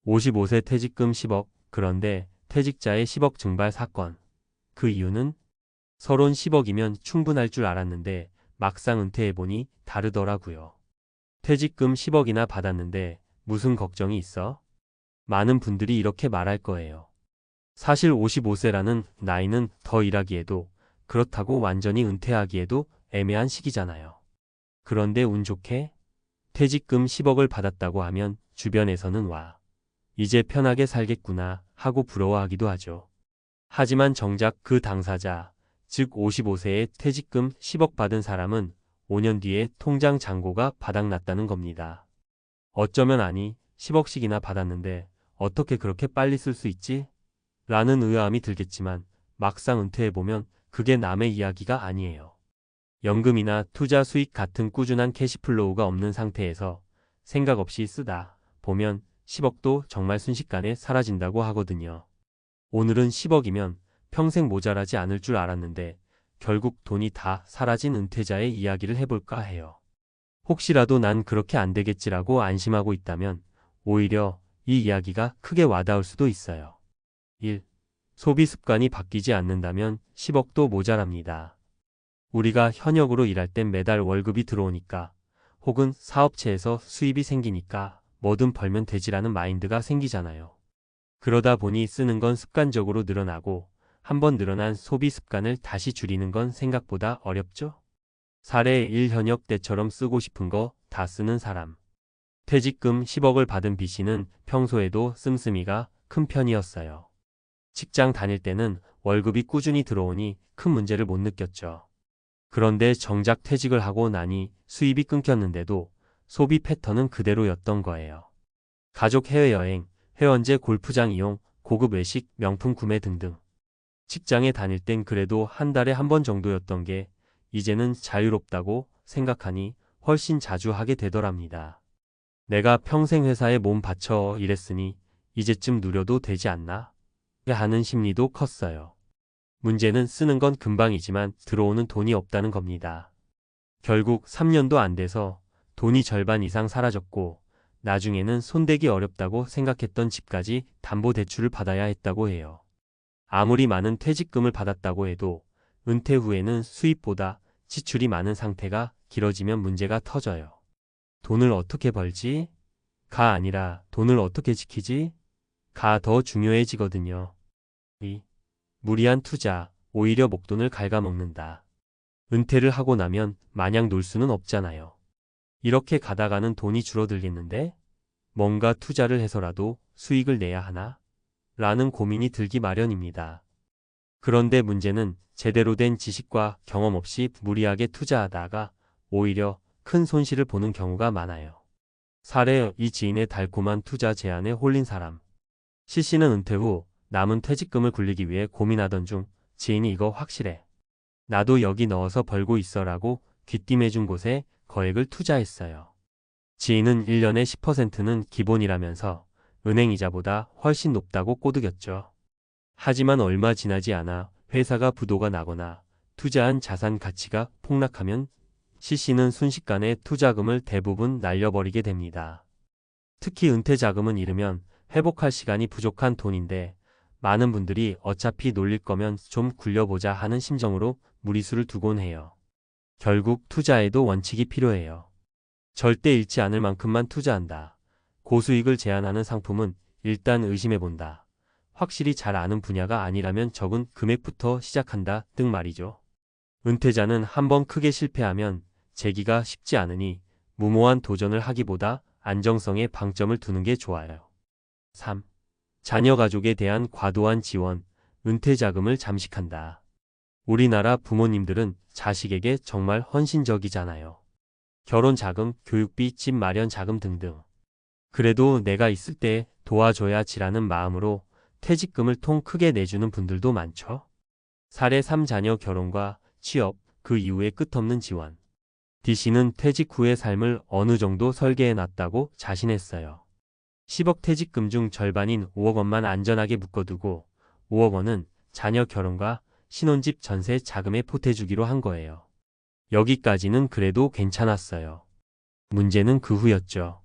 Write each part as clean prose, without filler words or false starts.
55세 퇴직금 10억, 그런데 퇴직자의 10억 증발 사건. 그 이유는 서론 10억이면 충분할 줄 알았는데 막상 은퇴해보니 다르더라고요. 퇴직금 10억이나 받았는데 무슨 걱정이 있어? 많은 분들이 이렇게 말할 거예요. 사실 55세라는 나이는 더 일하기에도 그렇다고 완전히 은퇴하기에도 애매한 시기잖아요. 그런데 운 좋게 퇴직금 10억을 받았다고 하면 주변에서는 와, 이제 편하게 살겠구나 하고 부러워하기도 하죠. 하지만 정작 그 당사자, 즉 55세에 퇴직금 10억 받은 사람은 5년 뒤에 통장 잔고가 바닥났다는 겁니다. 어쩌면 아니, 10억씩이나 받았는데 어떻게 그렇게 빨리 쓸 수 있지? 라는 의아함이 들겠지만 막상 은퇴해보면 그게 남의 이야기가 아니에요. 연금이나 투자 수익 같은 꾸준한 캐시플로우가 없는 상태에서 생각 없이 쓰다 보면 10억도 정말 순식간에 사라진다고 하거든요. 오늘은 10억이면 평생 모자라지 않을 줄 알았는데 결국 돈이 다 사라진 은퇴자의 이야기를 해볼까 해요. 혹시라도 난 그렇게 안 되겠지라고 안심하고 있다면 오히려 이 이야기가 크게 와닿을 수도 있어요. 1. 소비 습관이 바뀌지 않는다면 10억도 모자랍니다. 우리가 현역으로 일할 땐 매달 월급이 들어오니까 혹은 사업체에서 수입이 생기니까 뭐든 벌면 되지라는 마인드가 생기잖아요. 그러다 보니 쓰는 건 습관적으로 늘어나고 한번 늘어난 소비 습관을 다시 줄이는 건 생각보다 어렵죠? 사례 1 현역 때처럼 쓰고 싶은 거 다 쓰는 사람. 퇴직금 10억을 받은 B씨는 평소에도 씀씀이가 큰 편이었어요. 직장 다닐 때는 월급이 꾸준히 들어오니 큰 문제를 못 느꼈죠. 그런데 정작 퇴직을 하고 나니 수입이 끊겼는데도 소비 패턴은 그대로였던 거예요. 가족 해외여행, 회원제 골프장 이용, 고급 외식, 명품 구매 등등. 직장에 다닐 땐 그래도 한 달에 한 번 정도였던 게 이제는 자유롭다고 생각하니 훨씬 자주 하게 되더랍니다. 내가 평생 회사에 몸 바쳐 일했으니 이제쯤 누려도 되지 않나? 하는 심리도 컸어요. 문제는 쓰는 건 금방이지만 들어오는 돈이 없다는 겁니다. 결국 3년도 안 돼서 돈이 절반 이상 사라졌고 나중에는 손대기 어렵다고 생각했던 집까지 담보대출을 받아야 했다고 해요. 아무리 많은 퇴직금을 받았다고 해도 은퇴 후에는 수입보다 지출이 많은 상태가 길어지면 문제가 터져요. 돈을 어떻게 벌지? 가 아니라 돈을 어떻게 지키지? 가 더 중요해지거든요. 2. 무리한 투자, 오히려 목돈을 갉아먹는다. 은퇴를 하고 나면 마냥 놀 수는 없잖아요. 이렇게 가다가는 돈이 줄어들겠는데? 뭔가 투자를 해서라도 수익을 내야 하나? 라는 고민이 들기 마련입니다. 그런데 문제는 제대로 된 지식과 경험 없이 무리하게 투자하다가 오히려 큰 손실을 보는 경우가 많아요. 사례 이 지인의 달콤한 투자 제안에 홀린 사람. C씨는 은퇴 후 남은 퇴직금을 굴리기 위해 고민하던 중 지인이 이거 확실해. 나도 여기 넣어서 벌고 있어라고 귀띔해준 곳에 거액을 투자했어요. 지인은 1년에 10%는 기본이라면서 은행 이자보다 훨씬 높다고 꼬드겼죠. 하지만 얼마 지나지 않아 회사가 부도가 나거나 투자한 자산 가치가 폭락하면 C씨는 순식간에 투자금을 대부분 날려버리게 됩니다. 특히 은퇴 자금은 잃으면 회복할 시간이 부족한 돈인데 많은 분들이 어차피 놀릴 거면 좀 굴려보자 하는 심정으로 무리수를 두곤 해요. 결국 투자에도 원칙이 필요해요. 절대 잃지 않을 만큼만 투자한다. 고수익을 제한하는 상품은 일단 의심해본다. 확실히 잘 아는 분야가 아니라면 적은 금액부터 시작한다 등 말이죠. 은퇴자는 한번 크게 실패하면 재기가 쉽지 않으니 무모한 도전을 하기보다 안정성에 방점을 두는 게 좋아요. 3. 자녀 가족에 대한 과도한 지원, 은퇴 자금을 잠식한다. 우리나라 부모님들은 자식에게 정말 헌신적이잖아요. 결혼 자금, 교육비, 집 마련 자금 등등. 그래도 내가 있을 때 도와줘야지라는 마음으로 퇴직금을 통 크게 내주는 분들도 많죠. 사례 3 자녀 결혼과 취업, 그 이후에 끝없는 지원. D씨는 퇴직 후의 삶을 어느 정도 설계해놨다고 자신했어요. 10억 퇴직금 중 절반인 5억 원만 안전하게 묶어두고 5억 원은 자녀 결혼과 신혼집 전세 자금에 보태주기로 한 거예요. 여기까지는 그래도 괜찮았어요. 문제는 그 후였죠.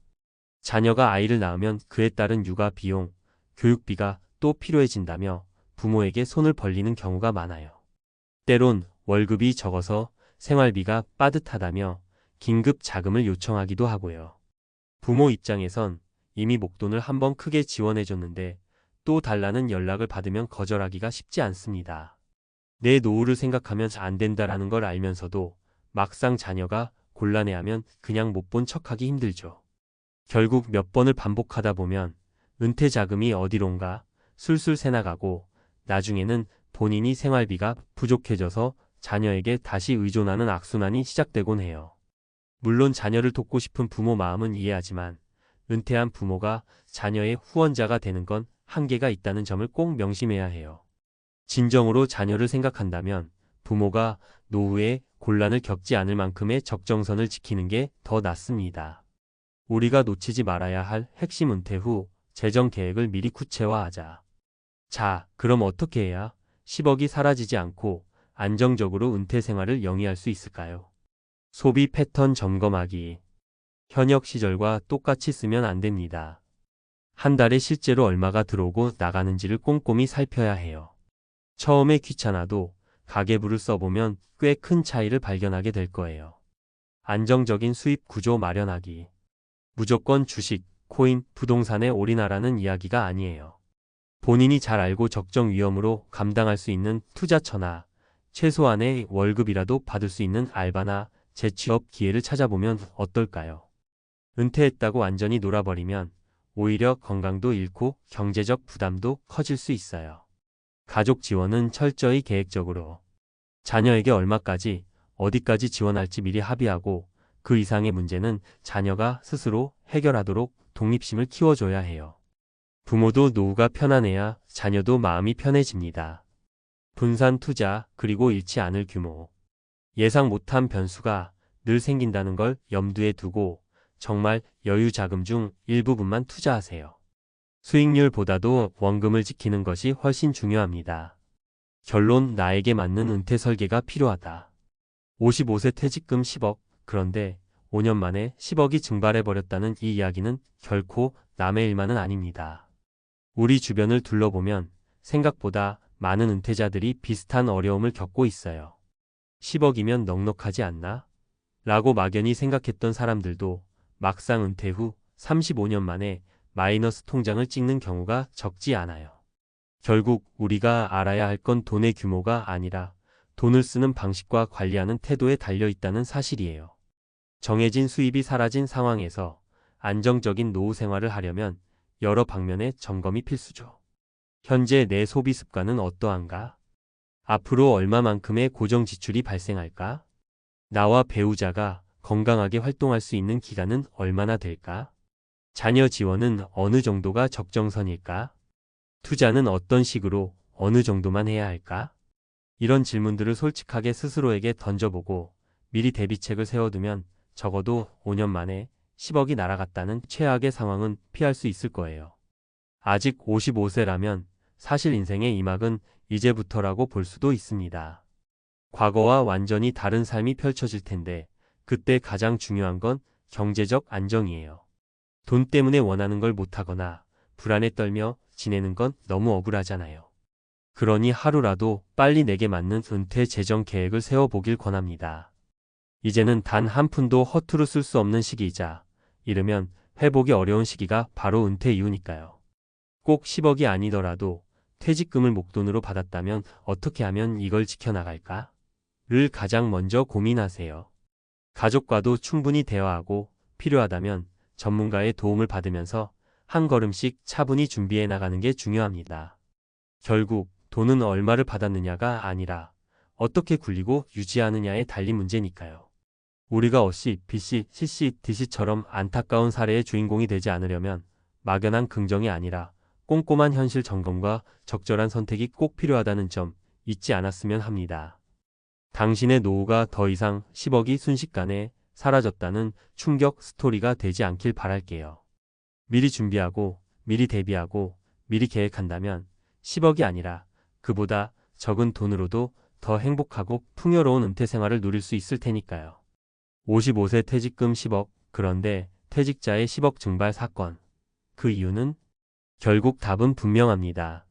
자녀가 아이를 낳으면 그에 따른 육아 비용, 교육비가 또 필요해진다며 부모에게 손을 벌리는 경우가 많아요. 때론 월급이 적어서 생활비가 빠듯하다며 긴급 자금을 요청하기도 하고요. 부모 입장에선 이미 목돈을 한번 크게 지원해줬는데 또 달라는 연락을 받으면 거절하기가 쉽지 않습니다. 내 노후를 생각하면 안 된다라는 걸 알면서도 막상 자녀가 곤란해하면 그냥 못 본 척하기 힘들죠. 결국 몇 번을 반복하다 보면 은퇴 자금이 어디론가 술술 새나가고 나중에는 본인이 생활비가 부족해져서 자녀에게 다시 의존하는 악순환이 시작되곤 해요. 물론 자녀를 돕고 싶은 부모 마음은 이해하지만 은퇴한 부모가 자녀의 후원자가 되는 건 한계가 있다는 점을 꼭 명심해야 해요. 진정으로 자녀를 생각한다면 부모가 노후에 곤란을 겪지 않을 만큼의 적정선을 지키는 게 더 낫습니다. 우리가 놓치지 말아야 할 핵심 은퇴 후 재정 계획을 미리 구체화하자. 자, 그럼 어떻게 해야 10억이 사라지지 않고 안정적으로 은퇴 생활을 영위할 수 있을까요? 소비 패턴 점검하기. 현역 시절과 똑같이 쓰면 안 됩니다. 한 달에 실제로 얼마가 들어오고 나가는지를 꼼꼼히 살펴야 해요. 처음에 귀찮아도 가계부를 써보면 꽤 큰 차이를 발견하게 될 거예요. 안정적인 수입 구조 마련하기. 무조건 주식, 코인, 부동산에 올인하라는 이야기가 아니에요. 본인이 잘 알고 적정 위험으로 감당할 수 있는 투자처나 최소한의 월급이라도 받을 수 있는 알바나 재취업 기회를 찾아보면 어떨까요? 은퇴했다고 완전히 놀아버리면 오히려 건강도 잃고 경제적 부담도 커질 수 있어요. 가족 지원은 철저히 계획적으로. 자녀에게 얼마까지, 어디까지 지원할지 미리 합의하고 그 이상의 문제는 자녀가 스스로 해결하도록 독립심을 키워줘야 해요. 부모도 노후가 편안해야 자녀도 마음이 편해집니다. 분산 투자, 그리고 잃지 않을 규모. 예상 못한 변수가 늘 생긴다는 걸 염두에 두고 정말 여유 자금 중 일부분만 투자하세요. 수익률보다도 원금을 지키는 것이 훨씬 중요합니다. 결론, 나에게 맞는 은퇴 설계가 필요하다. 55세 퇴직금 10억, 그런데 5년 만에 10억이 증발해버렸다는 이 이야기는 결코 남의 일만은 아닙니다. 우리 주변을 둘러보면 생각보다 많은 은퇴자들이 비슷한 어려움을 겪고 있어요. 10억이면 넉넉하지 않나? 라고 막연히 생각했던 사람들도 막상 은퇴 후 35년 만에 마이너스 통장을 찍는 경우가 적지 않아요. 결국 우리가 알아야 할 건 돈의 규모가 아니라 돈을 쓰는 방식과 관리하는 태도에 달려 있다는 사실이에요. 정해진 수입이 사라진 상황에서 안정적인 노후 생활을 하려면 여러 방면의 점검이 필수죠. 현재 내 소비 습관은 어떠한가? 앞으로 얼마만큼의 고정 지출이 발생할까? 나와 배우자가 건강하게 활동할 수 있는 기간은 얼마나 될까? 자녀 지원은 어느 정도가 적정선일까? 투자는 어떤 식으로 어느 정도만 해야 할까? 이런 질문들을 솔직하게 스스로에게 던져보고 미리 대비책을 세워두면 적어도 5년 만에 10억이 날아갔다는 최악의 상황은 피할 수 있을 거예요. 아직 55세라면 사실 인생의 이막은 이제부터라고 볼 수도 있습니다. 과거와 완전히 다른 삶이 펼쳐질 텐데 그때 가장 중요한 건 경제적 안정이에요. 돈 때문에 원하는 걸 못하거나 불안에 떨며 지내는 건 너무 억울하잖아요. 그러니 하루라도 빨리 내게 맞는 은퇴 재정 계획을 세워보길 권합니다. 이제는 단 한 푼도 허투루 쓸 수 없는 시기이자 이르면 회복이 어려운 시기가 바로 은퇴 이후니까요. 꼭 10억이 아니더라도 퇴직금을 목돈으로 받았다면 어떻게 하면 이걸 지켜나갈까? 를 가장 먼저 고민하세요. 가족과도 충분히 대화하고 필요하다면 전문가의 도움을 받으면서 한 걸음씩 차분히 준비해 나가는 게 중요합니다. 결국 돈은 얼마를 받았느냐가 아니라 어떻게 굴리고 유지하느냐에 달린 문제니까요. 우리가 없이 BC, CC, DC처럼 안타까운 사례의 주인공이 되지 않으려면 막연한 긍정이 아니라 꼼꼼한 현실 점검과 적절한 선택이 꼭 필요하다는 점 잊지 않았으면 합니다. 당신의 노후가 더 이상 10억이 순식간에 사라졌다는 충격 스토리가 되지 않길 바랄게요. 미리 준비하고 미리 대비하고 미리 계획한다면 10억이 아니라 그보다 적은 돈으로도 더 행복하고 풍요로운 은퇴 생활을 누릴 수 있을 테니까요. 55세 퇴직금 10억, 그런데 퇴직자의 10억 증발 사건. 그 이유는? 결국 답은 분명합니다.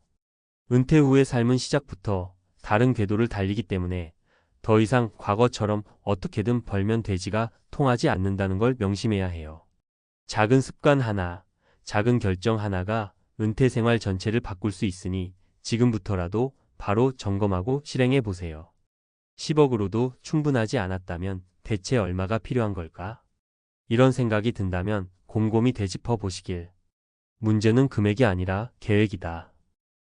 은퇴 후의 삶은 시작부터 다른 궤도를 달리기 때문에 더 이상 과거처럼 어떻게든 벌면 되지가 통하지 않는다는 걸 명심해야 해요. 작은 습관 하나, 작은 결정 하나가 은퇴 생활 전체를 바꿀 수 있으니 지금부터라도 바로 점검하고 실행해 보세요. 10억으로도 충분하지 않았다면 대체 얼마가 필요한 걸까? 이런 생각이 든다면 곰곰이 되짚어 보시길. 문제는 금액이 아니라 계획이다.